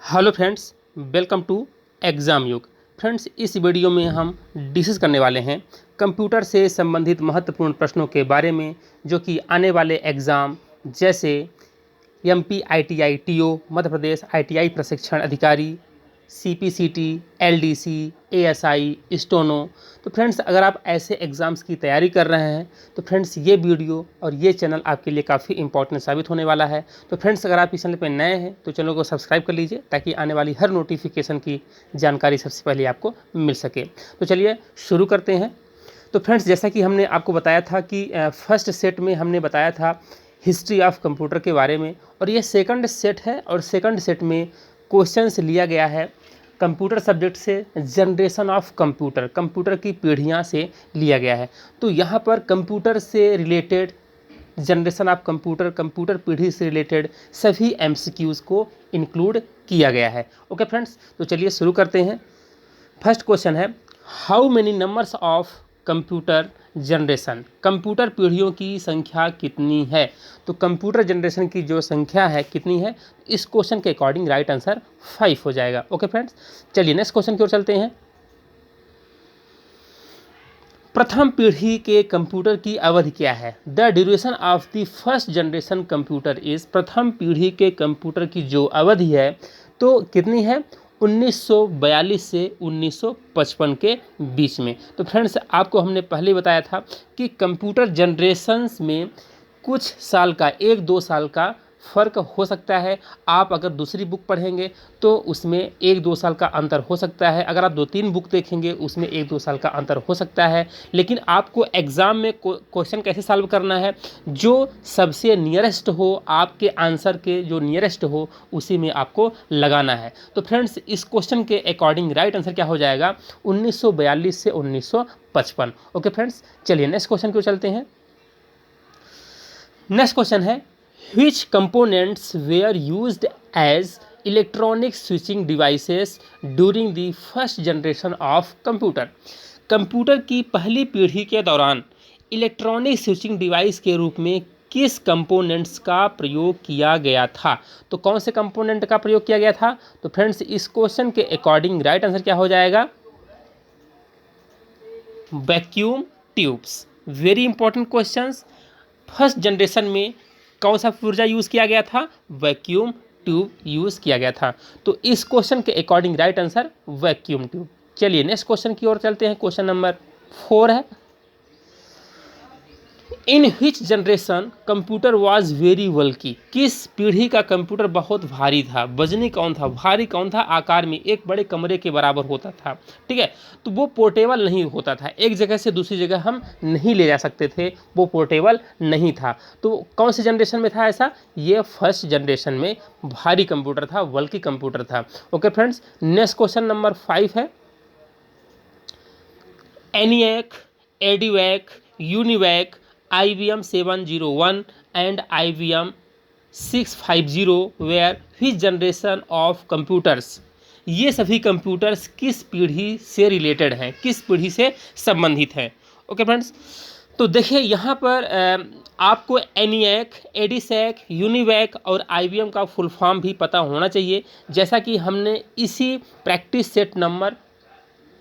Hello friends, welcome to exam Yug. Friends, इस video में हम डिस्कस करने वाले हैं कंप्यूटर से संबंधित महत्वपूर्ण प्रश्नों के बारे में, जो कि आने वाले एग्ज़ाम जैसे MP ITI TO, Madhya Pradesh ITI प्रशिक्षण अधिकारी, सीपीसीटी, एलडीसी, एएसआई, स्टोनो। तो फ्रेंड्स, अगर आप ऐसे एग्ज़ाम्स की तैयारी कर रहे हैं तो फ्रेंड्स ये वीडियो और ये चैनल आपके लिए काफ़ी इंपॉर्टेंट साबित होने वाला है। तो फ्रेंड्स, अगर आप इस चैनल पर नए हैं तो चैनल को सब्सक्राइब कर लीजिए, ताकि आने वाली हर नोटिफिकेशन की जानकारी सबसे पहले आपको मिल सके। तो चलिए शुरू करते हैं। तो फ्रेंड्स, जैसा कि हमने आपको बताया था कि फर्स्ट सेट में हमने बताया था हिस्ट्री ऑफ कंप्यूटर के बारे में, और ये सेकंड सेट है, और सेकंड सेट में क्वेश्चंस लिया गया है कंप्यूटर सब्जेक्ट से, जनरेशन ऑफ कंप्यूटर, कंप्यूटर की पीढ़ियाँ से लिया गया है। तो यहाँ पर कंप्यूटर से related, generation of computer, computer पीढ़ी से रिलेटेड सभी एमसीक्यूज़ को इंक्लूड किया गया है। ओके फ्रेंड्स, तो चलिए शुरू करते हैं। फर्स्ट क्वेश्चन है, how many numbers of computer generation, computer पीढ़ियों की संख्या कितनी है। तो कंप्यूटर जनरेशन की जो संख्या है कितनी है, इस क्वेश्चन के अकॉर्डिंग राइट आंसर 5 हो जाएगा। ओके फ्रेंड्स, चलिए नेक्स्ट क्वेश्चन की ओर चलते हैं। प्रथम पीढ़ी के कंप्यूटर की अवधि क्या है। The duration of the first generation computer is, प्रथम पीढ़ी के कंप्यूटर की जो अवधि है तो कितनी है, 1942 से 1955 के बीच में। तो फ्रेंड्स, आपको हमने पहले बताया था कि कंप्यूटर जनरेशन्स में कुछ साल का, 1-2 साल का फ़र्क हो सकता है। आप अगर दूसरी बुक पढ़ेंगे तो उसमें 1-2 साल का अंतर हो सकता है। अगर आप 2-3 बुक देखेंगे उसमें 1-2 साल का अंतर हो सकता है। लेकिन आपको एग्ज़ाम में क्वेश्चन कैसे सॉल्व करना है, जो सबसे नियरेस्ट हो, आपके आंसर के जो नियरेस्ट हो उसी में आपको लगाना है। तो फ्रेंड्स, इस क्वेश्चन के अकॉर्डिंग राइट आंसर क्या हो जाएगा, 1942 से 1955। ओके फ्रेंड्स, चलिए नेक्स्ट क्वेश्चन को चलते हैं। नेक्स्ट क्वेश्चन है, which components were used as electronic switching devices during the first generation of computer। Computer की पहली पीढ़ी के दौरान इलेक्ट्रॉनिक स्विचिंग डिवाइस के रूप में किस कंपोनेंट्स का प्रयोग किया गया था। तो कौन से कंपोनेंट का प्रयोग किया गया था। तो फ्रेंड्स, इस क्वेश्चन के अकॉर्डिंग राइट आंसर क्या हो जाएगा, vacuum tubes. Very important questions. First generation में कौन सा पुर्जा यूज़ किया गया था, वैक्यूम ट्यूब यूज़ किया गया था। तो इस क्वेश्चन के according right answer vacuum tube. चलिए नेक्स्ट क्वेश्चन की ओर चलते हैं। क्वेश्चन नंबर 4 है, in which generation computer was very bulky, किस पीढ़ी का कंप्यूटर बहुत भारी था। वजनी कौन था, भारी कौन था, आकार में एक बड़े कमरे के बराबर होता था। ठीक है, तो वो पोर्टेबल नहीं होता था, एक जगह से दूसरी जगह हम नहीं ले जा सकते थे, वो पोर्टेबल नहीं था। तो कौन से जनरेशन में था ऐसा, ये फर्स्ट जनरेशन में भारी कंप्यूटर था, बल्कि कंप्यूटर था। Okay friends, next question number 5 है, ENIAC, EDVAC, UNIVAC, IBM 701 and IBM 650 were which generation of computers. ये सभी कंप्यूटर्स किस पीढ़ी से रिलेटेड हैं, किस पीढ़ी से संबंधित हैं। ओके फ्रेंड्स, तो देखिए यहाँ पर आपको एनिएक, एडिसैक, यूनिवैक और IBM का फुल फॉर्म भी पता होना चाहिए, जैसा कि हमने इसी प्रैक्टिस सेट नंबर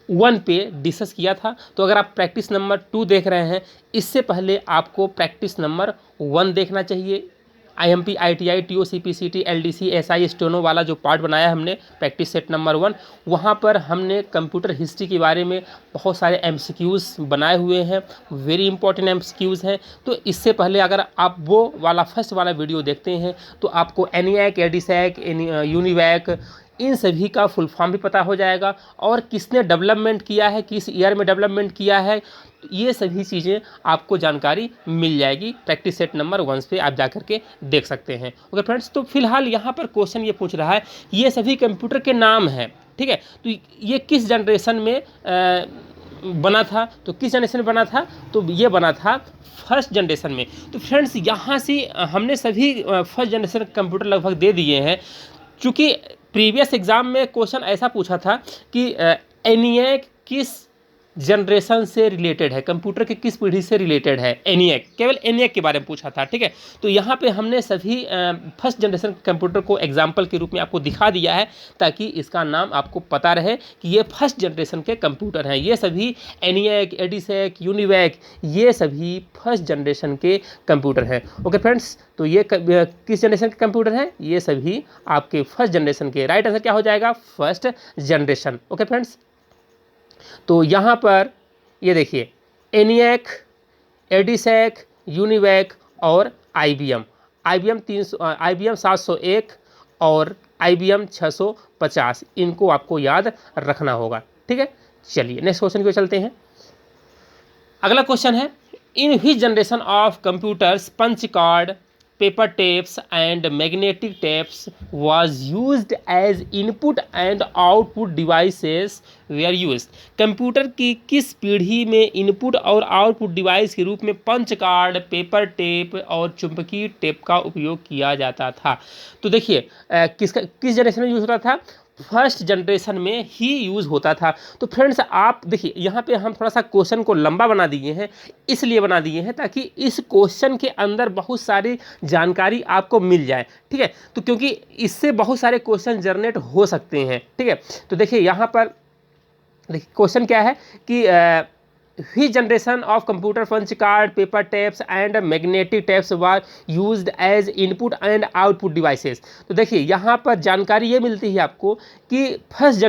1 पे डिस्कस किया था। तो अगर आप प्रैक्टिस नंबर 2 देख रहे हैं, इससे पहले आपको प्रैक्टिस नंबर 1 देखना चाहिए। IMP ITI TO CPCT LDC SI steno वाला जो पार्ट बनाया हमने, प्रैक्टिस सेट नंबर 1, वहाँ पर हमने कंप्यूटर हिस्ट्री के बारे में बहुत सारे MCQs बनाए हुए हैं, वेरी इंपॉर्टेंट MCQs हैं। तो इससे पहले अगर आप वो वाला फर्स्ट वाला वीडियो देखते हैं तो आपको एनिएक, एडिसैक, यूनिवैक, इन सभी का फुल फॉर्म भी पता हो जाएगा, और किसने डेवलपमेंट किया है, किस ईयर में डेवलपमेंट किया है, ये सभी चीज़ें आपको जानकारी मिल जाएगी। प्रैक्टिस सेट नंबर 1 पे आप जा कर के देख सकते हैं। ओके फ्रेंड्स, तो फिलहाल यहाँ पर क्वेश्चन ये पूछ रहा है, ये सभी कंप्यूटर के नाम हैं। ठीक है, तो ये किस जनरेशन में बना था, तो किस जनरेशन में बना था, तो ये बना था फर्स्ट जनरेशन में। तो फ्रेंड्स, यहाँ से हमने सभी फर्स्ट जनरेशन कंप्यूटर लगभग दे दिए हैं। चूँकि प्रीवियस एग्ज़ाम में क्वेश्चन ऐसा पूछा था कि एनिएक किस जनरेशन से रिलेटेड है, कंप्यूटर के किस पीढ़ी से रिलेटेड है, एनिएक, केवल एनिएक के बारे में पूछा था, ठीक है। तो यहाँ पे हमने सभी फर्स्ट जनरेशन कंप्यूटर को एग्जाम्पल के रूप में आपको दिखा दिया है, ताकि इसका नाम आपको पता रहे कि ये फर्स्ट जनरेशन के कंप्यूटर हैं। ये सभी एनिएक, एडिसेक, यूनिवैक, ये सभी फर्स्ट जनरेशन के कंप्यूटर हैं। ओके फ्रेंड्स, तो ये किस जनरेशन के कंप्यूटर हैं, ये सभी आपके फर्स्ट जनरेशन के। राइट आंसर क्या हो जाएगा, फर्स्ट जनरेशन। ओके फ्रेंड्स, तो यहाँ पर ये देखिए एनिएक, एडिसेक, यूनिवैक और IBM, IBM 701 और IBM 650, इनको आपको याद रखना होगा, ठीक है। चलिए नेक्स्ट क्वेश्चन की ओर चलते हैं। अगला क्वेश्चन है, in which generation of computers punch card, paper tapes and magnetic tapes was used as input and output devices were used। Computer की किस पीढ़ी में इनपुट और आउटपुट डिवाइस के रूप में पंच कार्ड, पेपर टेप और चुंबकीय टेप का उपयोग किया जाता था। तो देखिए किस जनरेशन में यूज़ होता था, फर्स्ट जनरेशन में ही यूज़ होता था। तो फ्रेंड्स आप देखिए यहाँ पे हम थोड़ा सा क्वेश्चन को लंबा बना दिए हैं, इसलिए बना दिए हैं ताकि इस क्वेश्चन के अंदर बहुत सारी जानकारी आपको मिल जाए, ठीक है। तो क्योंकि इससे बहुत सारे क्वेश्चन जनरेट हो सकते हैं, ठीक है। तो देखिए यहाँ पर देखिए क्वेश्चन क्या है कि which generation of computer punch card, paper tapes and magnetic tapes were used as input and output devices। तो देखिए यहाँ पर जानकारी ये मिलती है आपको कि फर्स्ट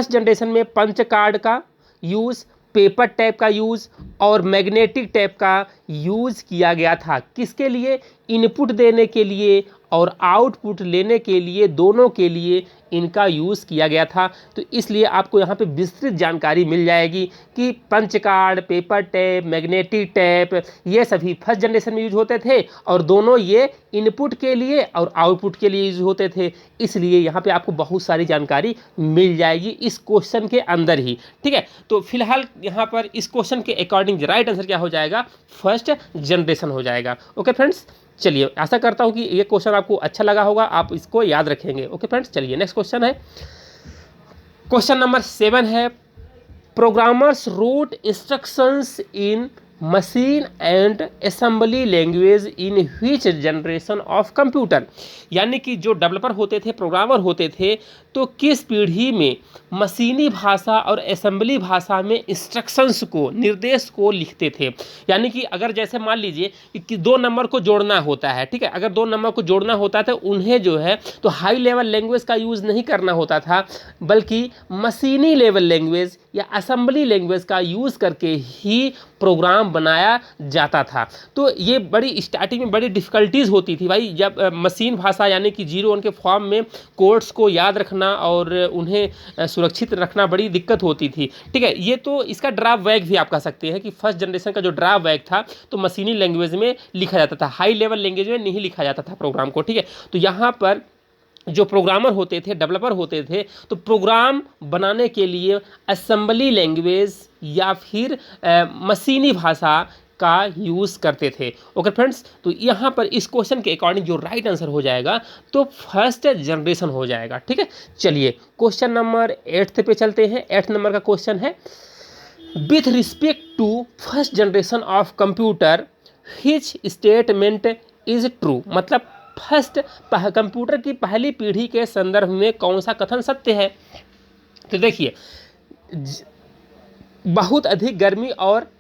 जनरेशन में पंच कार्ड का यूज़, पेपर टैप का यूज़ और मैग्नेटिक टैप का यूज़ किया गया था। किसके लिए, इनपुट देने के लिए और आउटपुट लेने के लिए, दोनों के लिए इनका यूज़ किया गया था। तो इसलिए आपको यहाँ पे विस्तृत जानकारी मिल जाएगी कि punch card, paper tape, magnetic tape ये सभी फर्स्ट जनरेशन में यूज होते थे और दोनों ये इनपुट के लिए और आउटपुट के लिए यूज होते थे। इसलिए यहाँ पे आपको बहुत सारी जानकारी मिल जाएगी इस क्वेश्चन के अंदर ही, ठीक है। तो फिलहाल यहाँ पर इस क्वेश्चन के अकॉर्डिंग राइट आंसर क्या हो जाएगा, फर्स्ट जनरेशन हो जाएगा। ओके फ्रेंड्स, चलिए आशा करता हूँ कि ये क्वेश्चन आपको अच्छा लगा होगा, आप इसको याद रखेंगे। ओके फ्रेंड्स, चलिए नेक्स्ट क्वेश्चन है, क्वेश्चन नंबर 7 है, programmers wrote instructions in machine and assembly language in which generation of computer. यानी कि जो डेवलपर होते थे, प्रोग्रामर होते थे, तो किस पीढ़ी में मशीनी भाषा और असेंबली भाषा में इंस्ट्रक्शंस को, निर्देश को लिखते थे। यानी कि अगर जैसे मान लीजिए कि 2 नंबर को जोड़ना होता है, ठीक है, अगर 2 नंबर को जोड़ना होता है तो उन्हें जो है तो हाई लेवल लैंग्वेज का यूज़ नहीं करना होता था, बल्कि मशीनी लेवल लैंग्वेज या असेंबली लैंग्वेज का यूज़ करके ही प्रोग्राम बनाया जाता था। तो ये बड़ी स्टार्टिंग में बड़ी डिफ़िकल्टीज़ होती थी भाई, जब मशीन भाषा यानी कि 0 1 के फॉर्म में कोड्स को याद रखना और उन्हें सुरक्षित रखना बड़ी दिक्कत होती थी, ठीक है। ये तो इसका ड्रॉबैक भी आप कह सकते हैं कि फर्स्ट जनरेशन का जो ड्रॉबैक था तो मशीनी लैंग्वेज में लिखा जाता था, हाई लेवल लैंग्वेज में नहीं लिखा जाता था प्रोग्राम को, ठीक है। तो यहाँ पर जो प्रोग्रामर होते थे, डेवलपर होते थे, तो प्रोग्राम बनाने के लिए असेंबली लैंग्वेज या फिर मशीनी भाषा का यूज़ करते थे। ओके फ्रेंड्स, तो यहाँ पर इस क्वेश्चन के अकॉर्डिंग जो राइट आंसर हो जाएगा तो फर्स्ट जनरेशन हो जाएगा, ठीक है। चलिए क्वेश्चन नंबर 8 पे चलते हैं। 8 नंबर का क्वेश्चन है, with respect to first generation of computer which statement is true. मतलब फर्स्ट कंप्यूटर की पहली पीढ़ी के संदर्भ में कौन सा कथन सत्य है। तो देखिए बहुत अधिक गर्मी और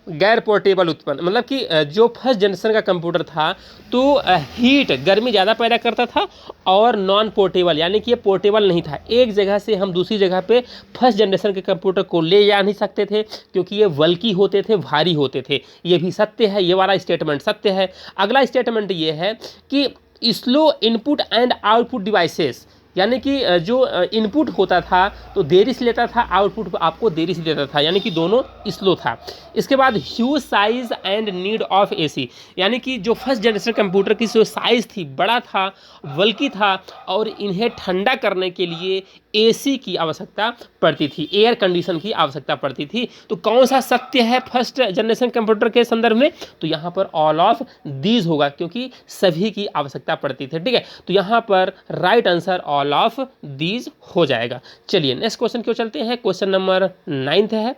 गैर पोर्टेबल उत्पन्न, मतलब कि जो फर्स्ट जनरेशन का कंप्यूटर था तो हीट, गर्मी ज़्यादा पैदा करता था और नॉन पोर्टेबल, यानी कि ये पोर्टेबल नहीं था। एक जगह से हम दूसरी जगह पे फर्स्ट जनरेशन के कंप्यूटर को ले जा नहीं सकते थे क्योंकि ये बल्कि होते थे, भारी होते थे। ये भी सत्य है, ये वाला स्टेटमेंट सत्य है। अगला स्टेटमेंट ये है कि slow input and output devices, यानी कि जो इनपुट होता था तो देरी से लेता था, आउटपुट आपको देरी से देता था, यानी कि दोनों स्लो था। इसके बाद huge size and need of AC, यानी कि जो फर्स्ट जनरेशन कंप्यूटर की जो साइज़ थी, बड़ा था, बल्कि था और इन्हें ठंडा करने के लिए एसी की आवश्यकता पड़ती थी, एयर कंडीशन की आवश्यकता पड़ती थी। तो कौन सा सत्य है फर्स्ट जनरेशन कंप्यूटर के संदर्भ में, तो यहाँ पर ऑल ऑफ दीज होगा क्योंकि सभी की आवश्यकता पड़ती थी, ठीक है। तो यहाँ पर right answer all all of these हो जाएगा। चलिए नेक्स्ट क्वेश्चन क्यों चलते हैं। क्वेश्चन नंबर 9 है,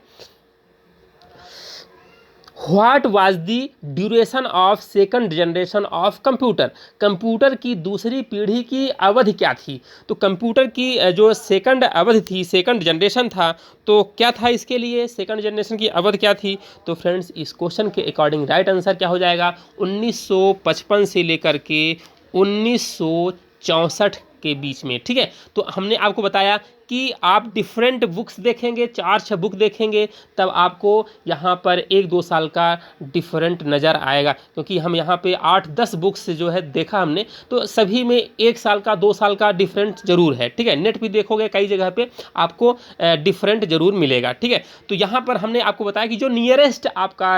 what was the duration of second generation of computer. Computer की दूसरी पीढ़ी की अवधि क्या थी। तो कंप्यूटर की जो सेकंड अवधि थी, सेकंड जनरेशन था, तो क्या था इसके लिए, सेकंड जनरेशन की अवधि क्या थी। तो फ्रेंड्स इस क्वेश्चन के अकॉर्डिंग राइट आंसर क्या हो जाएगा, 1955 से लेकर के 1964 के बीच में। ठीक है, तो हमने आपको बताया कि आप डिफरेंट बुक्स देखेंगे, 4-6 बुक देखेंगे, तब आपको यहाँ पर 1-2 साल का डिफरेंट नज़र आएगा, क्योंकि हम यहाँ पे 8-10 बुक्स जो है देखा हमने, तो सभी में 1 साल का 2 साल का डिफरेंट जरूर है। ठीक है, नेट भी देखोगे कई जगह पे आपको डिफरेंट जरूर मिलेगा। ठीक है, तो यहाँ पर हमने आपको बताया कि जो नियरेस्ट आपका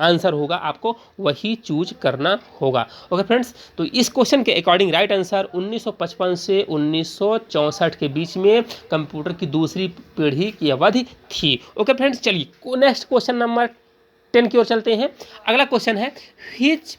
आंसर होगा आपको वही चूज करना होगा। ओके फ्रेंड्स, तो इस क्वेश्चन के अकॉर्डिंग राइट आंसर 1955 से 1964 के बीच में कंप्यूटर की दूसरी पीढ़ी की अवधि थी। ओके फ्रेंड्स, चलिए नेक्स्ट क्वेश्चन नंबर 10 की ओर चलते हैं। अगला क्वेश्चन है, which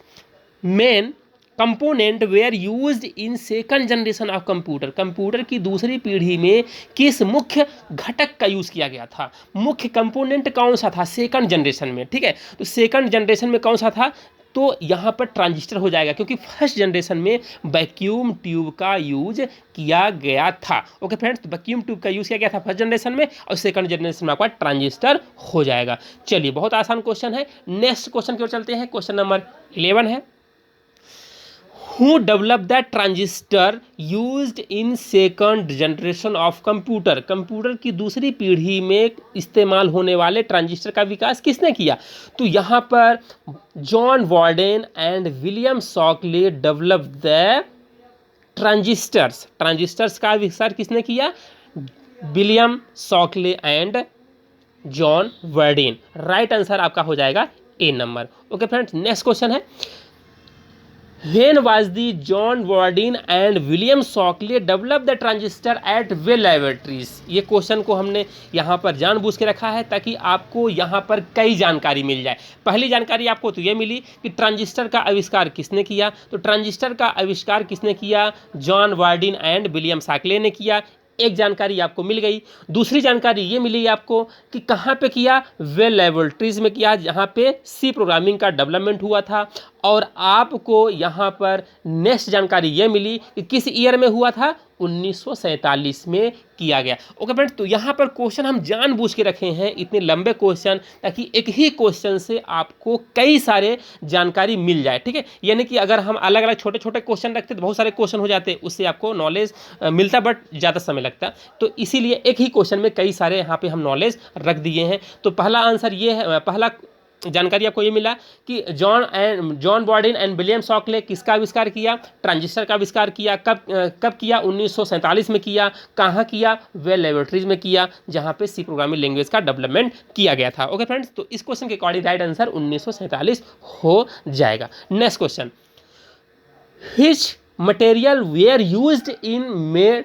main component were used in second generation of computer. Computer की दूसरी पीढ़ी में किस मुख्य घटक का यूज़ किया गया था। मुख्य कंपोनेंट कौन सा था सेकंड जनरेशन में। ठीक है, तो सेकंड जनरेशन में कौन सा था, तो यहाँ पर ट्रांजिस्टर हो जाएगा, क्योंकि फर्स्ट जनरेशन में वैक्यूम ट्यूब का यूज किया गया था। ओके फ्रेंड्स, तो वैक्यूम ट्यूब का यूज़ किया गया था फर्स्ट जनरेशन में, और सेकंड जनरेशन में आपका ट्रांजिस्टर हो जाएगा। चलिए बहुत आसान क्वेश्चन है। नेक्स्ट क्वेश्चन की ओर चलते हैं। क्वेश्चन नंबर 11 है, Who developed the transistor used in second generation of computer। Computer की दूसरी पीढ़ी में इस्तेमाल होने वाले ट्रांजिस्टर का विकास किसने किया। तो यहाँ पर John Warden and William Shockley develop the transistors. Transistors का आविष्कार किसने किया, William Shockley and John Warden. Right answer आपका हो जाएगा A number. Okay friends, next question है, When was the John Warden and William Shockley developed the transistor at Bell Laboratories। ये question को हमने यहाँ पर जानबूझ के रखा है ताकि आपको यहाँ पर कई जानकारी मिल जाए। पहली जानकारी आपको तो ये मिली कि ट्रांजिस्टर का आविष्कार किसने किया, तो ट्रांजिस्टर का आविष्कार किसने किया, John Warden and William Shockley ने किया। एक जानकारी आपको मिल गई। दूसरी जानकारी ये मिली आपको कि कहाँ पे किया, वेल लेबोरेटरीज में किया, जहाँ पे सी प्रोग्रामिंग का डेवलपमेंट हुआ था। और आपको यहाँ पर नेक्स्ट जानकारी ये मिली कि किस ईयर में हुआ था, 1947 में किया गया। ओके फ्रेंड्स, तो यहाँ पर क्वेश्चन हम जानबूझ के रखे हैं इतने लंबे क्वेश्चन, ताकि एक ही क्वेश्चन से आपको कई सारे जानकारी मिल जाए। ठीक है, यानी कि अगर हम अलग अलग छोटे छोटे क्वेश्चन रखते तो बहुत सारे क्वेश्चन हो जाते, उससे आपको नॉलेज मिलता बट ज़्यादा समय लगता। तो इसीलिए एक ही क्वेश्चन में कई सारे यहाँ पे हम नॉलेज रख दिए हैं। तो पहला आंसर ये है, पहला जानकारी आपको ये मिला कि John Warden and William Shockley किसका आविष्कार किया, ट्रांजिस्टर का आविष्कार किया। कब किया, 1947 में किया। कहाँ किया, वेल लेबोरेटरीज में किया, जहाँ पे सी प्रोग्रामिंग लैंग्वेज का डेवलपमेंट किया गया था। ओके फ्रेंड्स, तो इस क्वेश्चन के अकॉर्डिंग राइट आंसर 1947 हो जाएगा। Next question, which material were used in made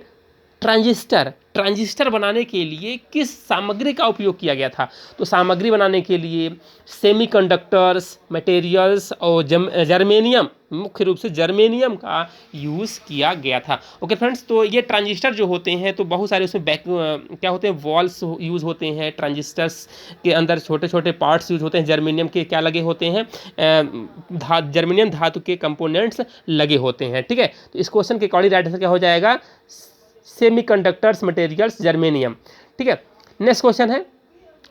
transistor. Transistor बनाने के लिए किस सामग्री का उपयोग किया गया था। तो सामग्री बनाने के लिए सेमीकंडक्टर्स मटेरियल्स और जर्मेनियम, मुख्य रूप से जर्मेनियम का यूज़ किया गया था। ओके फ्रेंड्स, तो ये ट्रांजिस्टर जो होते हैं तो बहुत सारे उसमें क्या होते हैं, वॉल्स यूज़ होते हैं। ट्रांजिस्टर्स के अंदर छोटे छोटे पार्ट्स यूज होते हैं। जर्मेनियम के क्या लगे होते हैं, जर्मेनियम धातु के कंपोनेंट्स लगे होते हैं। ठीक है, तो इस क्वेश्चन के अकॉर्डिंग राइट आंसर क्या हो जाएगा, सेमीकंडक्टर्स मटेरियल्स जर्मेनियम। ठीक है, नेक्स्ट क्वेश्चन है,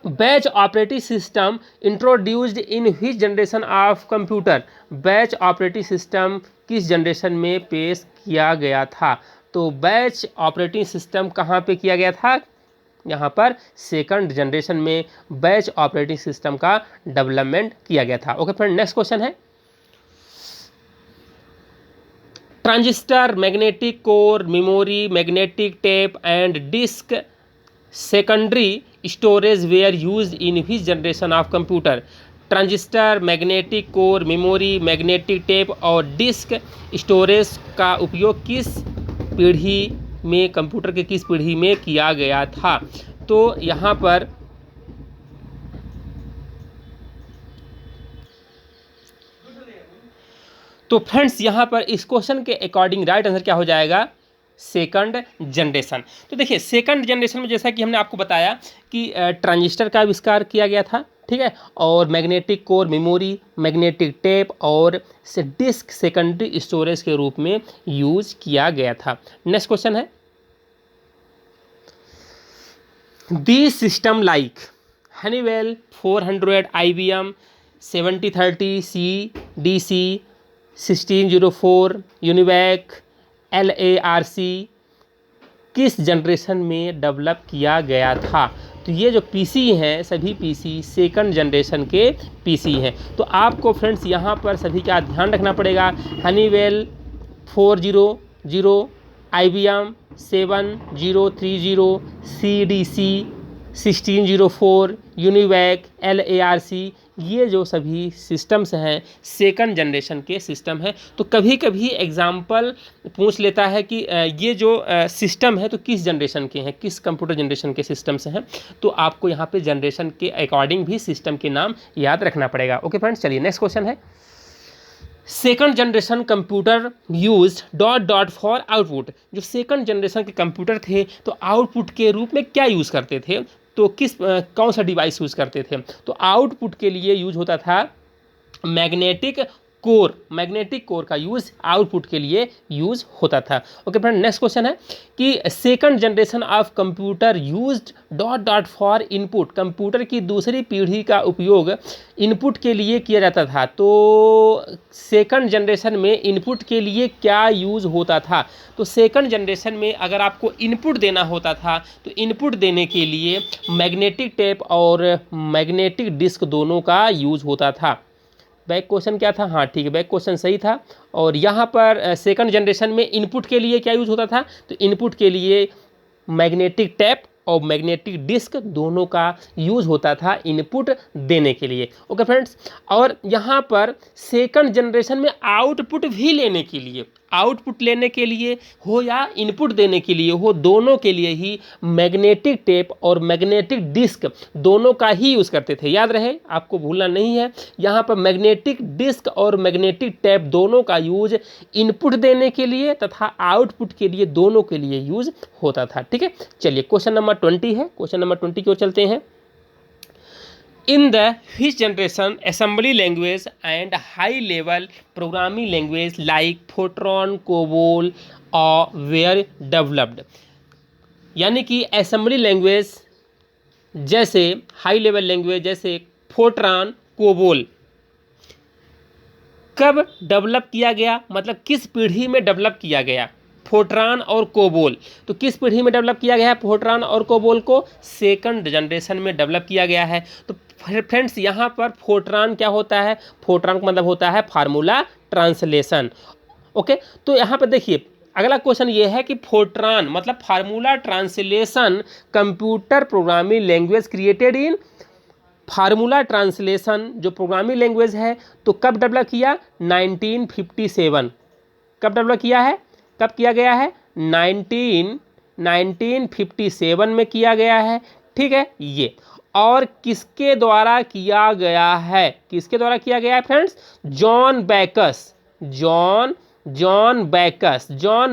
batch operating system introduced in which generation of computer. Batch operating system किस जनरेशन में पेश किया गया था। तो बैच ऑपरेटिंग सिस्टम कहाँ पे किया गया था, यहाँ पर सेकंड जनरेशन में बैच ऑपरेटिंग सिस्टम का डेवलपमेंट किया गया था। ओके फ्रेंड, नेक्स्ट क्वेश्चन है, transistor, magnetic core, memory, magnetic tape and disk secondary storage were used in which generation of computer. Transistor, magnetic core, memory, magnetic tape और disk storage का उपयोग किस पीढ़ी में, कंप्यूटर के किस पीढ़ी में किया गया था। तो यहाँ पर तो फ्रेंड्स यहाँ पर इस क्वेश्चन के अकॉर्डिंग राइट आंसर क्या हो जाएगा, सेकंड जनरेशन। तो देखिए सेकंड जनरेशन में जैसा कि हमने आपको बताया कि ट्रांजिस्टर का आविष्कार किया गया था, ठीक है, और magnetic core memory, magnetic tape और से डिस्क सेकेंडरी स्टोरेज के रूप में यूज किया गया था। नेक्स्ट क्वेश्चन है, दी system like Honeywell 400, IBM 7030, CDC 1604, UNIVAC, LARC किस जनरेशन में डेवलप किया गया था? तो ये जो पीसी हैं सभी पीसी सेकंड जनरेशन के पीसी हैं। तो आपको फ्रेंड्स यहाँ पर सभी का ध्यान रखना पड़ेगा। Honeywell 400, IBM 7030, CDC 1604, UNIVAC, LARC ये जो सभी सिस्टम्स हैं सेकंड जनरेशन के सिस्टम हैं। तो कभी कभी एग्जाम्पल पूछ लेता है कि ये जो सिस्टम है तो किस जनरेशन के हैं, किस कंप्यूटर जनरेशन के सिस्टम से हैं। तो आपको यहाँ पे जनरेशन के अकॉर्डिंग भी सिस्टम के नाम याद रखना पड़ेगा। ओके फ्रेंड्स, चलिए नेक्स्ट क्वेश्चन है, second generation computer use dot dot for output. जो सेकंड जनरेशन के कंप्यूटर थे तो आउटपुट के रूप में क्या यूज़ करते थे? तो कौन सा डिवाइस यूज़ करते थे? तो आउटपुट के लिए यूज होता था मैग्नेटिक कोर, मैग्नेटिक कोर का यूज़ आउटपुट के लिए यूज़ होता था। ओके फ्रेंड, नेक्स्ट क्वेश्चन है कि second generation of computer used dot dot for input. Computer की दूसरी पीढ़ी का उपयोग इनपुट के लिए किया जाता था। तो सेकंड जनरेशन में इनपुट के लिए क्या यूज़ होता था? तो सेकंड जनरेशन में अगर आपको इनपुट देना होता था तो इनपुट देने के लिए मैग्नेटिक टेप और मैग्नेटिक डिस्क दोनों का यूज़ होता था। बैक क्वेश्चन क्या था? हाँ ठीक है, बैक क्वेश्चन सही था। और यहाँ पर सेकंड जनरेशन में इनपुट के लिए क्या यूज़ होता था? तो इनपुट के लिए मैग्नेटिक टैप और मैग्नेटिक डिस्क दोनों का यूज़ होता था इनपुट देने के लिए। ओके फ्रेंड्स, और यहाँ पर सेकंड जनरेशन में आउटपुट भी लेने के लिए, आउटपुट लेने के लिए हो या इनपुट देने के लिए हो, दोनों के लिए ही मैग्नेटिक टेप और मैग्नेटिक डिस्क दोनों का ही यूज़ करते थे। याद रहे, आपको भूलना नहीं है। यहाँ पर मैग्नेटिक डिस्क और मैग्नेटिक टेप दोनों का यूज इनपुट देने के लिए तथा आउटपुट के लिए दोनों के लिए यूज होता था। ठीक है, चलिए क्वेश्चन नंबर 20 है, क्वेश्चन नंबर 20 की ओर चलते हैं। In the which generation assembly language and high level programming language like Fortran, COBOL were developed? यानी कि असेंबली लैंग्वेज जैसे हाई लेवल लैंग्वेज जैसे फोर्ट्रान, कोबोल कब डेवलप किया गया, मतलब किस पीढ़ी में डेवलप किया गया? फोर्ट्रान और कोबोल। तो किस पीढ़ी में डेवलप किया गया है फोर्ट्रान और कोबोल को? सेकंड जनरेशन में डेवलप किया गया है। तो फ्रेंड्स यहाँ पर फोर्ट्रान क्या होता है? फोर्ट्रान का मतलब होता है फार्मूला ट्रांसलेशन। ओके, तो यहाँ पर देखिए अगला क्वेश्चन ये है कि फोर्ट्रान मतलब formula translation computer programming language created in formula translation जो प्रोग्रामिंग लैंग्वेज है तो कब डेवलप किया? 1957। कब डेवलप किया है? कब किया गया है? 1957 में किया गया है। ठीक है, ये और किसके द्वारा किया गया है? किसके द्वारा किया गया है friends? John Bacchus, John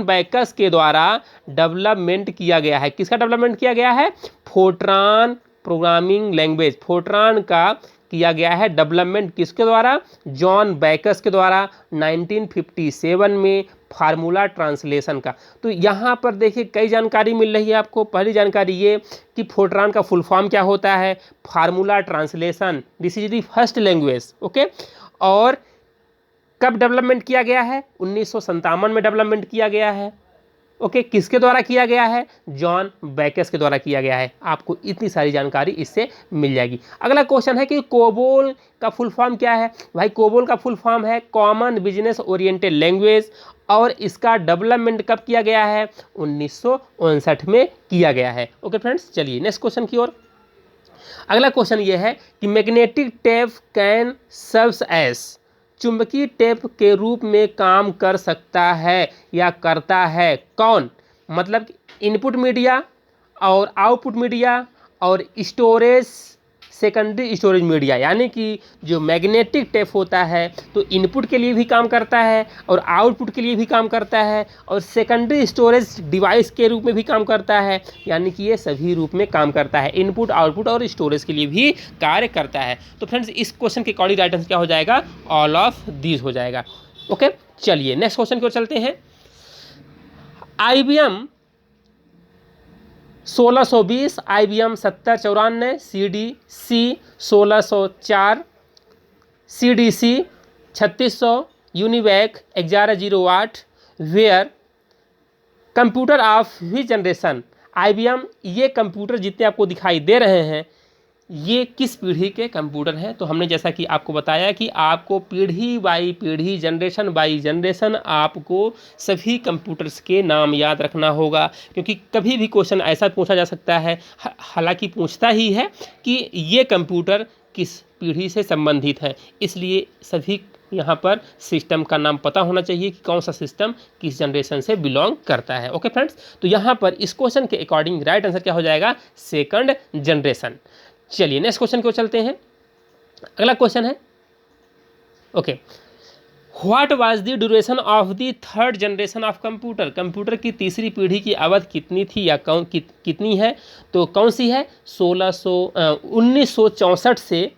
Bacchus के द्वारा डेवलपमेंट किया गया है। किसका डेवलपमेंट किया गया है? फोर्ट्रान प्रोग्रामिंग लैंग्वेज, फोर्ट्रान का किया गया है डेवलपमेंट। किसके द्वारा? जॉन बैकस के द्वारा 1957 में फार्मूला ट्रांसलेशन का। तो यहाँ पर देखिए कई जानकारी मिल रही है आपको। पहली जानकारी ये कि फोर्ट्रान का फुल फॉर्म क्या होता है? Formula translation, this is the first language. Okay, और कब डेवलपमेंट किया गया है? 1957 में डेवलपमेंट किया गया है। ओके, किसके द्वारा किया गया है? जॉन बैकस के द्वारा किया गया है। आपको इतनी सारी जानकारी इससे मिल जाएगी। अगला क्वेश्चन है कि कोबोल का फुल फॉर्म क्या है? भाई कोबोल का फुल फॉर्म है कॉमन बिजनेस ओरिएंटेड लैंग्वेज, और इसका डेवलपमेंट कब किया गया है? 1959 में किया गया है। ओके फ्रेंड्स, चलिए नेक्स्ट क्वेश्चन की ओर। अगला क्वेश्चन ये है कि magnetic tape can serves as, चुंबकीय टेप के रूप में काम कर सकता है या करता है कौन? मतलब इनपुट मीडिया और आउटपुट मीडिया और स्टोरेज सेकेंडरी स्टोरेज मीडिया, यानी कि जो मैग्नेटिक टेप होता है तो इनपुट के लिए भी काम करता है और आउटपुट के लिए भी काम करता है और सेकेंडरी स्टोरेज डिवाइस के रूप में भी काम करता है, यानी कि ये सभी रूप में काम करता है, इनपुट आउटपुट और स्टोरेज के लिए भी कार्य करता है। तो फ्रेंड्स इस क्वेश्चन के अकॉर्डिंग राइट आंसर क्या हो जाएगा, ऑल ऑफ दीज हो जाएगा। ओके, चलिए नेक्स्ट क्वेश्चन की ओर चलते हैं। IBM 1620, IBM 7094, CDC 1604, CDC 3600, UNIVAC 1108, were computer of which generation. IBM ये कंप्यूटर जितने आपको दिखाई दे रहे हैं ये किस पीढ़ी के कंप्यूटर हैं। तो हमने जैसा कि आपको बताया कि आपको पीढ़ी बाई पीढ़ी, जनरेशन बाई जनरेशन आपको सभी कंप्यूटर्स के नाम याद रखना होगा, क्योंकि कभी भी क्वेश्चन ऐसा पूछा जा सकता है, हालांकि पूछता ही है कि ये कंप्यूटर किस पीढ़ी से संबंधित है, इसलिए सभी यहाँ पर सिस्टम का नाम पता होना चाहिए कि कौन सा सिस्टम किस जनरेशन से बिलोंग करता है। ओके फ्रेंड्स, तो यहाँ पर इस क्वेश्चन के अकॉर्डिंग राइट आंसर क्या हो जाएगा, सेकंड जनरेशन। चलिए नेक्स्ट क्वेश्चन को चलते हैं। अगला क्वेश्चन है okay, what was the duration of the third generation of computer. Computer की तीसरी पीढ़ी की अवधि कितनी थी या कितनी है, तो कौन सी है, 1964 से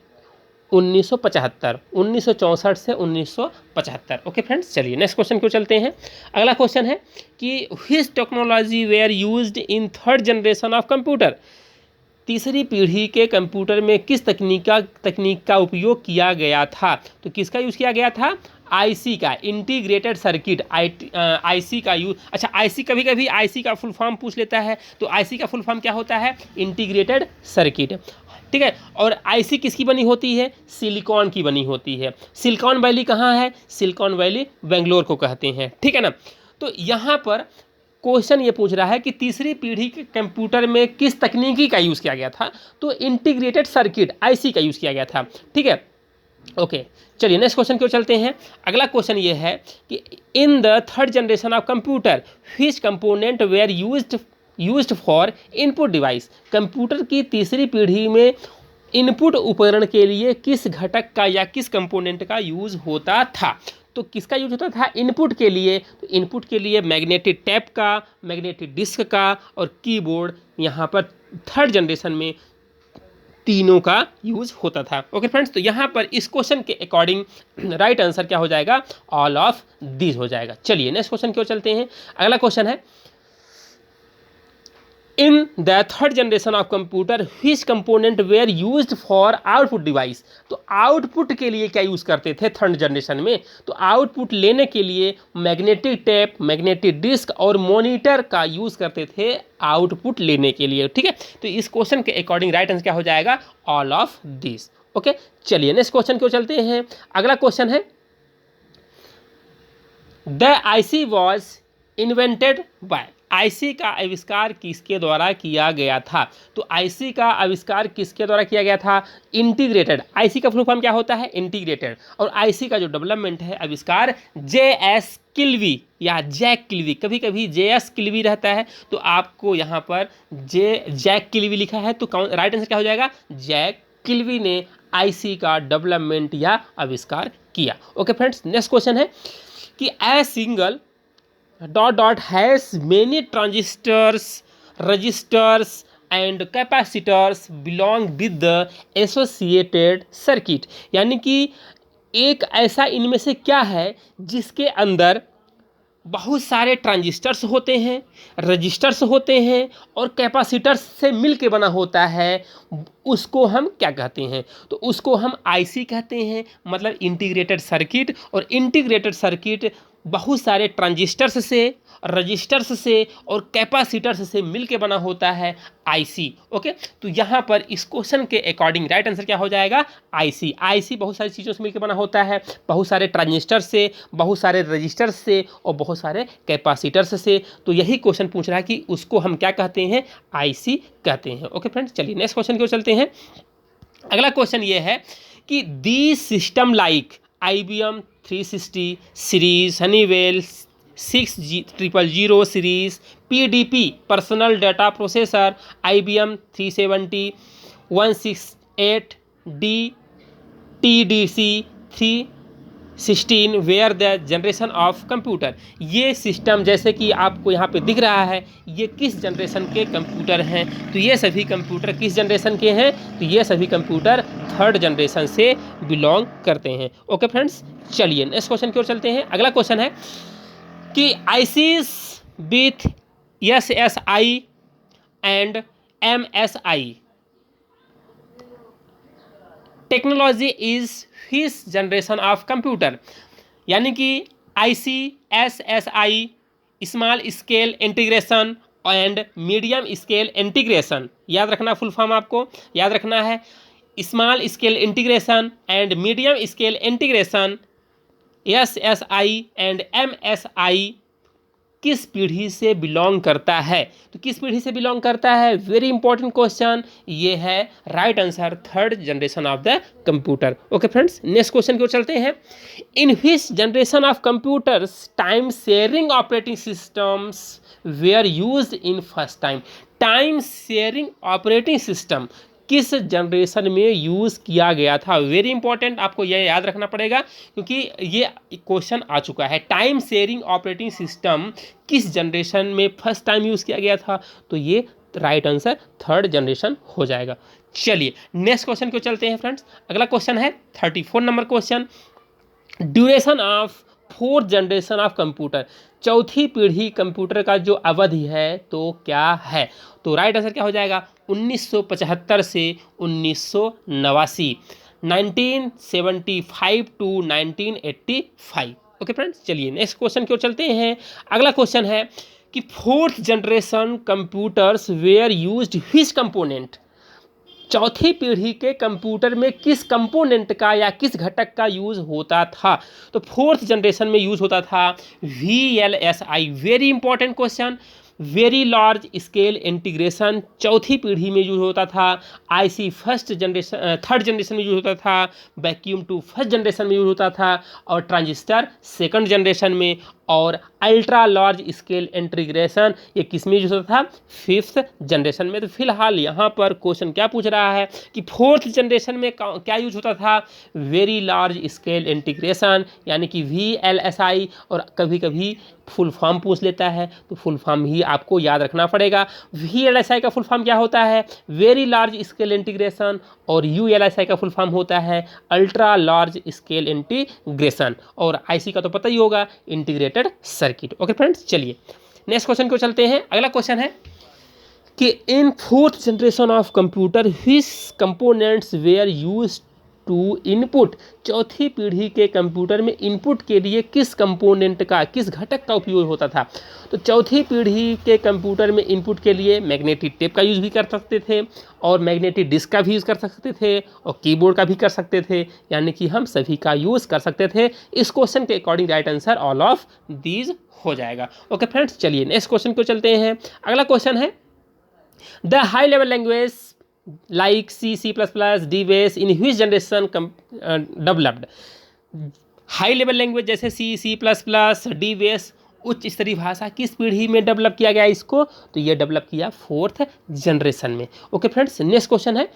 1975, 1964 से 1975। ओके फ्रेंड्स, चलिए नेक्स्ट क्वेश्चन को चलते हैं। अगला क्वेश्चन है कि which technology were used in third generation of computer. तीसरी पीढ़ी के कंप्यूटर में किस तकनीक का उपयोग किया गया था, तो किसका यूज़ किया गया था, आईसी का, इंटीग्रेटेड सर्किट, आईसी का यूज। अच्छा, आईसी कभी कभी आईसी का फुल फॉर्म पूछ लेता है, तो आईसी का फुल फॉर्म क्या होता है, इंटीग्रेटेड सर्किट, ठीक है। और आईसी किसकी बनी होती है, सिलिकॉन की बनी होती है। सिलिकॉन वैली कहाँ है, सिलिकॉन वैली बेंगलोर को कहते हैं, ठीक है ना। तो यहाँ पर क्वेश्चन ये पूछ रहा है कि तीसरी पीढ़ी के कंप्यूटर में किस तकनीकी का यूज़ किया गया था, तो इंटीग्रेटेड सर्किट आईसी का यूज़ किया गया था, ठीक है। ओके, चलिए नेक्स्ट क्वेश्चन की ओर चलते हैं। अगला क्वेश्चन ये है कि in the third generation of computer which component were used for input device. Computer की तीसरी पीढ़ी में इनपुट उपकरण के लिए किस घटक का या किस कंपोनेंट का यूज़ होता था, तो किसका यूज होता था इनपुट के लिए, तो इनपुट के लिए मैग्नेटिक टैप का, मैग्नेटिक डिस्क का और कीबोर्ड, यहाँ पर थर्ड जनरेशन में तीनों का यूज होता था। ओके फ्रेंड्स, तो यहाँ पर इस क्वेश्चन के अकॉर्डिंग राइट आंसर क्या हो जाएगा, ऑल ऑफ दिस हो जाएगा। चलिए नेक्स्ट क्वेश्चन की ओर चलते हैं। अगला क्वेश्चन है in the third generation of computer which component were used for output device. तो आउटपुट के लिए क्या यूज़ करते थे थर्ड जनरेशन में, तो आउटपुट लेने के लिए मैग्नेटिक टेप, मैग्नेटिक डिस्क और मॉनिटर का यूज़ करते थे आउटपुट लेने के लिए, ठीक है। तो इस क्वेश्चन के अकॉर्डिंग राइट आंसर क्या हो जाएगा, ऑल ऑफ दिस। ओके, चलिए नेक्स्ट क्वेश्चन को चलते हैं। अगला क्वेश्चन है the IC was invented by. IC का आविष्कार किसके द्वारा किया गया था, तो आईसी का आविष्कार किसके द्वारा किया गया था, इंटीग्रेटेड। आईसी का फुल फॉर्म क्या होता है, इंटीग्रेटेड। और आईसी का जो डेवलपमेंट है, आविष्कार JS किल्वी या जैक किल्वी, कभी कभी JS किल्वी रहता है, तो आपको यहाँ पर जैक किल्वी लिखा है, तो राइट आंसर क्या हो जाएगा, जैक किल्वी ने आईसी का डेवलपमेंट या आविष्कार किया। ओके फ्रेंड्स, नेक्स्ट क्वेश्चन है कि a single ... has many transistors, resistors and capacitors belong with the associated circuit। यानी कि एक ऐसा इनमें से क्या है जिसके अंदर बहुत सारे ट्रांजिस्टर्स होते हैं, रजिस्टर्स होते हैं और कैपेसिटर्स से मिल के बना होता है, उसको हम क्या कहते हैं, तो उसको हम आईसी कहते हैं, मतलब इंटीग्रेटेड सर्किट। और इंटीग्रेटेड सर्किट बहुत सारे ट्रांजिस्टर्स से, रजिस्टर्स से और कैपेसिटर्स से मिलके बना होता है आईसी। ओके, तो यहाँ पर इस क्वेश्चन के अकॉर्डिंग राइट आंसर क्या हो जाएगा, आईसी। आईसी बहुत सारी चीज़ों से मिलकर बना होता है, बहुत सारे ट्रांजिस्टर से, बहुत सारे रजिस्टर्स से और बहुत सारे कैपेसिटर्स से। तो यही क्वेश्चन पूछ रहा है कि उसको हम क्या कहते हैं, आईसी कहते हैं। ओके फ्रेंड्स, चलिए नेक्स्ट क्वेश्चन की ओर चलते हैं। अगला क्वेश्चन ये है कि the system like IBM 360 series, Honeywell 6000 series, PDP personal data processor, IBM 370, 8 D TDC 316 were the generation of computer. ये सिस्टम जैसे कि आपको यहाँ पे दिख रहा है, ये किस जनरेशन के कंप्यूटर हैं? तो ये सभी कंप्यूटर किस जनरेशन के हैं? तो ये सभी कंप्यूटर थर्ड जनरेशन से बिलोंग करते हैं। ओके फ्रेंड्स, चलिए नेक्स्ट क्वेश्चन की ओर चलते हैं। अगला क्वेश्चन है कि ICs with SSI and MSI technology is his generation of computer. यानी कि ICSSI small scale integration and medium scale integration, याद रखना फुल फॉर्म आपको याद रखना है। Small scale integration and medium scale integration SSI and MSI किस पीढ़ी से बिलोंग करता है? तो किस पीढ़ी से बिलोंग करता है? वेरी इंपॉर्टेंट क्वेश्चन, ये है right answer third generation of the computer. Okay friends, next question की ओर चलते हैं। In which generation of computers time sharing operating systems were used in first time? Time sharing operating system किस जनरेशन में use किया गया था? वेरी इंपॉर्टेंट, आपको यह याद रखना पड़ेगा क्योंकि ये क्वेश्चन आ चुका है। टाइम शेयरिंग ऑपरेटिंग सिस्टम किस जनरेशन में फर्स्ट टाइम यूज़ किया गया था? तो ये राइट आंसर थर्ड जनरेशन हो जाएगा। चलिए नेक्स्ट क्वेश्चन को चलते हैं फ्रेंड्स। अगला क्वेश्चन है 34 number question. Duration of fourth generation of computer, चौथी पीढ़ी कंप्यूटर का जो अवधि है तो क्या है? तो राइट आंसर क्या हो जाएगा? 1975 से 1989, 1975 टू 1985। ओके फ्रेंड्स, चलिए नेक्स्ट क्वेश्चन की ओर चलते हैं। अगला क्वेश्चन है कि fourth generation computers were used which component? चौथी पीढ़ी के कंप्यूटर में किस कंपोनेंट का या किस घटक का यूज़ होता था? तो फोर्थ जनरेशन में यूज़ होता था VLSI। Very important question, very large scale integration चौथी पीढ़ी में यूज होता था। IC थर्ड जनरेशन में यूज होता था। वैक्यूम 2 फर्स्ट जनरेशन में यूज होता था और ट्रांजिस्टर सेकंड जनरेशन में। और अल्ट्रा लार्ज स्केल इंटीग्रेशन ये किस में यूज होता था? फिफ्थ जनरेशन में। तो फिलहाल यहाँ पर क्वेश्चन क्या पूछ रहा है कि फोर्थ जनरेशन में क्या यूज होता था? वेरी लार्ज स्केल इंटीग्रेशन यानी कि VLSI। और कभी कभी फुल फॉर्म पूछ लेता है तो फुल फॉर्म ही आपको याद रखना पड़ेगा। VLSI का फुल फॉर्म क्या होता है? Very large scale integration. और ULSI का फुल फॉर्म होता है अल्ट्रा लार्ज स्केल इंटीग्रेशन। और IC का तो पता ही होगा, इंटीग्रेटेड सर्किट। ओके फ्रेंड्स, चलिए नेक्स्ट क्वेश्चन को चलते हैं। अगला क्वेश्चन है कि in fourth generation of computer which components were used to input? चौथी पीढ़ी के कंप्यूटर में इनपुट के लिए किस कंपोनेंट का, किस घटक का उपयोग होता था? तो चौथी पीढ़ी के कंप्यूटर में इनपुट के लिए मैग्नेटिक टेप का यूज़ भी कर सकते थे और मैग्नेटिक डिस्क का भी यूज़ कर सकते थे और कीबोर्ड का भी कर सकते थे। यानी कि हम सभी का यूज़ कर सकते थे। इस क्वेश्चन के according right answer all of these हो जाएगा। ओके फ्रेंड्स, चलिए नेक्स्ट क्वेश्चन को चलते हैं। अगला क्वेश्चन है the high level language like C++, DBase in which generation developed? High level language जैसे C++, DBase उच्च स्तरीय भाषा किस पीढ़ी में डेवलप किया गया इसको? तो ये डेवलप किया फोर्थ जनरेशन में। ओके फ्रेंड्स, नेक्स्ट क्वेश्चन है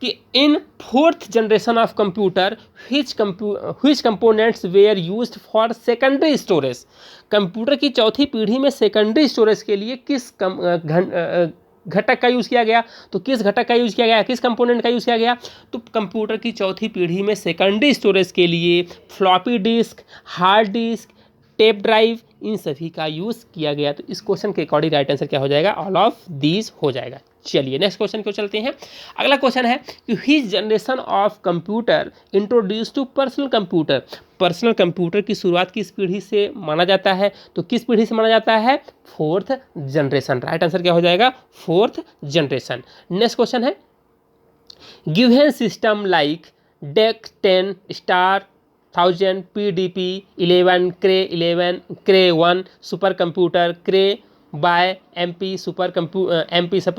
कि in fourth generation of computer which components were used for secondary storage? Computer की चौथी पीढ़ी में सेकेंडरी स्टोरेज के लिए किस घटक का यूज़ किया गया? तो किस घटक का यूज़ किया गया, किस कंपोनेंट का यूज़ किया गया? तो कंप्यूटर की चौथी पीढ़ी में सेकेंडरी स्टोरेज के लिए floppy disk, hard disk, tape drive इन सभी का यूज़ किया गया। तो इस क्वेश्चन के अकॉर्डिंग राइट आंसर क्या हो जाएगा? ऑल ऑफ दीज हो जाएगा। चलिए नेक्स्ट क्वेश्चन को चलते हैं। अगला क्वेश्चन है कि which generation of computer introduce to personal computer? Personal computer की शुरुआत किस पीढ़ी से माना जाता है? तो किस पीढ़ी से माना जाता है? Fourth generation. राइट आंसर क्या हो जाएगा? Fourth generation. नेक्स्ट क्वेश्चन है given system like DEC 10 star 1000 PDP 11 Cray 11 Cray 1 super computer Cray Y MP super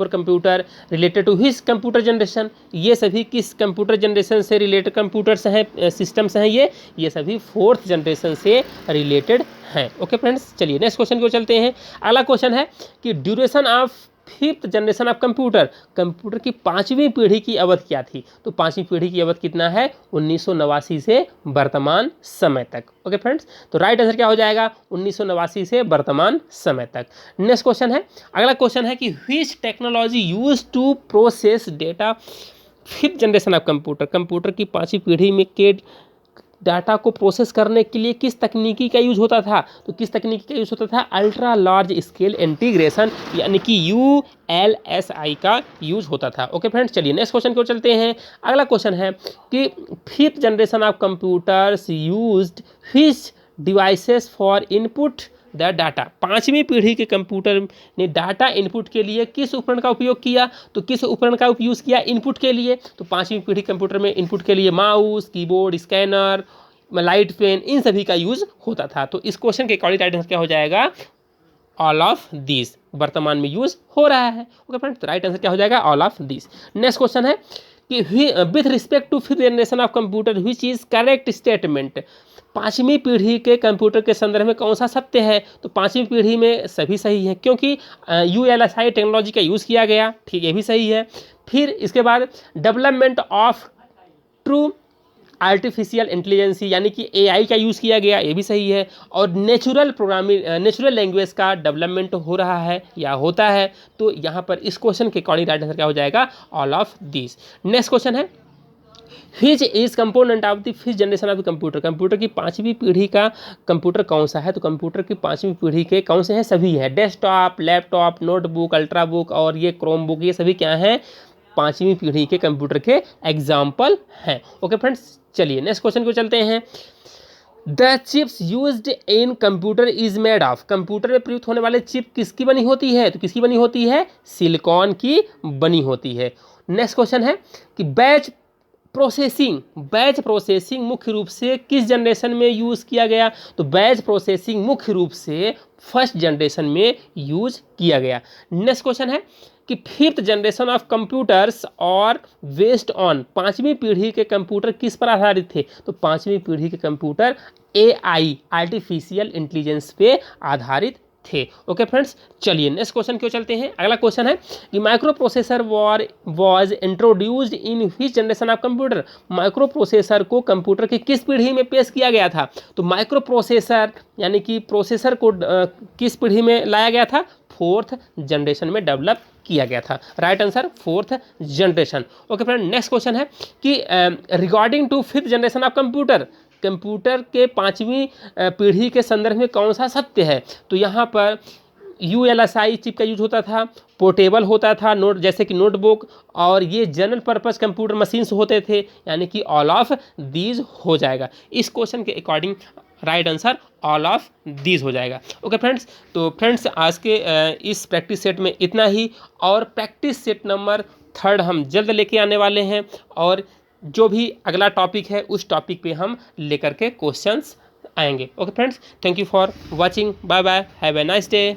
computer related to his computer generation? ये सभी किस कंप्यूटर जनरेशन से रिलेटेड कंप्यूटर्स हैं, systems हैं? ये सभी फोर्थ जनरेशन से रिलेटेड हैं। ओके फ्रेंड्स, चलिए नेक्स्ट क्वेश्चन को चलते हैं। अगला क्वेश्चन है कि duration of fifth generation of computer, computer की पाँचवीं पीढ़ी की अवधि क्या थी? तो पाँचवीं पीढ़ी की अवधि कितना है? 1989 से वर्तमान समय तक। ओके फ्रेंड्स, तो राइट आंसर क्या हो जाएगा? 1989 से वर्तमान समय तक। नेक्स्ट क्वेश्चन है, अगला क्वेश्चन है कि which technology use to process data fifth generation of computer, computer की पाँचवीं पीढ़ी में के डाटा को प्रोसेस करने के लिए किस तकनीकी का यूज होता था? तो किस तकनीकी का यूज होता था? अल्ट्रा लार्ज स्केल इंटीग्रेशन यानी कि ULSI का यूज होता था। ओके फ्रेंड्स, चलिए नेक्स्ट क्वेश्चन को चलते हैं। अगला क्वेश्चन है कि fifth generation of computers used which devices for input the data, पाँचवीं पीढ़ी के कंप्यूटर ने डाटा इनपुट के लिए किस उपकरण का उपयोग किया? तो किस उपकरण का यूज़ किया इनपुट के लिए? तो पाँचवीं पीढ़ी कंप्यूटर में इनपुट के लिए mouse, keyboard, scanner, light pen, इन सभी का यूज़ होता था। तो इस क्वेश्चन के अकॉर्डिंग राइट आंसर क्या हो जाएगा? ऑल ऑफ दिस वर्तमान में यूज हो रहा है। ओके फ्रेंड्स, तो राइट आंसर क्या हो जाएगा? All of this. Next question है कि with respect to fifth generation of computer which is correct statement, पाँचवीं पीढ़ी के कंप्यूटर के संदर्भ में कौन सा सत्य है? तो पाँचवीं पीढ़ी में सभी सही है क्योंकि ULSI टेक्नोलॉजी का यूज़ किया गया, ठीक, ये भी सही है। फिर इसके बाद development of true artificial intelligence यानी कि AI का यूज़ किया गया, ये भी सही है। और नेचुरल लैंग्वेज का डेवलपमेंट हो रहा है या होता है। तो यहाँ पर इस क्वेश्चन के अकॉर्डिंग राइट आंसर क्या हो जाएगा? All of this. Next question है which is component of the fifth generation of the computer, computer की पाँचवीं पीढ़ी का कंप्यूटर कौन सा है? तो कंप्यूटर की पाँचवीं पीढ़ी के कौन से हैं? सभी हैं, डेस्कटॉप, लैपटॉप, नोटबुक, अल्ट्राबुक और ये क्रोमबुक, ये सभी क्या हैं? पाँचवीं पीढ़ी के कंप्यूटर के एग्जाम्पल हैं। ओके फ्रेंड्स, चलिए नेक्स्ट क्वेश्चन को चलते हैं। The chips used in computer is made of, computer में प्रयुक्त होने वाले चिप किसकी बनी होती है? तो किसकी बनी होती है? सिलिकॉन की बनी होती है। नेक्स्ट क्वेश्चन है कि बैच प्रोसेसिंग मुख्य रूप से किस जनरेशन में यूज़ किया गया? तो बैच प्रोसेसिंग मुख्य रूप से फर्स्ट जनरेशन में यूज किया गया। नेक्स्ट क्वेश्चन है कि फिफ्थ जनरेशन ऑफ कंप्यूटर्स और बेस्ड ऑन, पाँचवीं पीढ़ी के कंप्यूटर किस पर आधारित थे? तो पाँचवीं पीढ़ी के कंप्यूटर AI आर्टिफिशियल इंटेलिजेंस पे आधारित थे। ओके फ्रेंड्स, चलिए नेक्स्ट क्वेश्चन क्यों चलते हैं। अगला क्वेश्चन है कि micro processor was introduced in which generation of computer, micro processor को कंप्यूटर की किस पीढ़ी में पेश किया गया था? तो माइक्रो प्रोसेसर यानी कि प्रोसेसर को किस पीढ़ी में लाया गया था? फोर्थ जनरेशन में डेवलप किया गया था। Right answer fourth generation. Okay friend, next question है कि regarding to fifth generation of computer, computer के पाँचवीं पीढ़ी के संदर्भ में कौन सा सत्य है? तो यहाँ पर ULSI चिप का यूज होता था, पोर्टेबल होता था, जैसे कि नोटबुक, और ये जनरल पर्पस कंप्यूटर मशीन्स होते थे, यानी कि ऑल ऑफ दीज हो जाएगा। इस क्वेश्चन के according right answer all of these हो जाएगा। ओके फ्रेंड्स, तो फ्रेंड्स आज के इस प्रैक्टिस सेट में इतना ही, और प्रैक्टिस सेट नंबर 3 हम जल्द लेके आने वाले हैं, और जो भी अगला टॉपिक है उस टॉपिक पे हम लेकर के क्वेश्चंस आएंगे। Okay friends, thank you for watching, bye bye, have a nice day.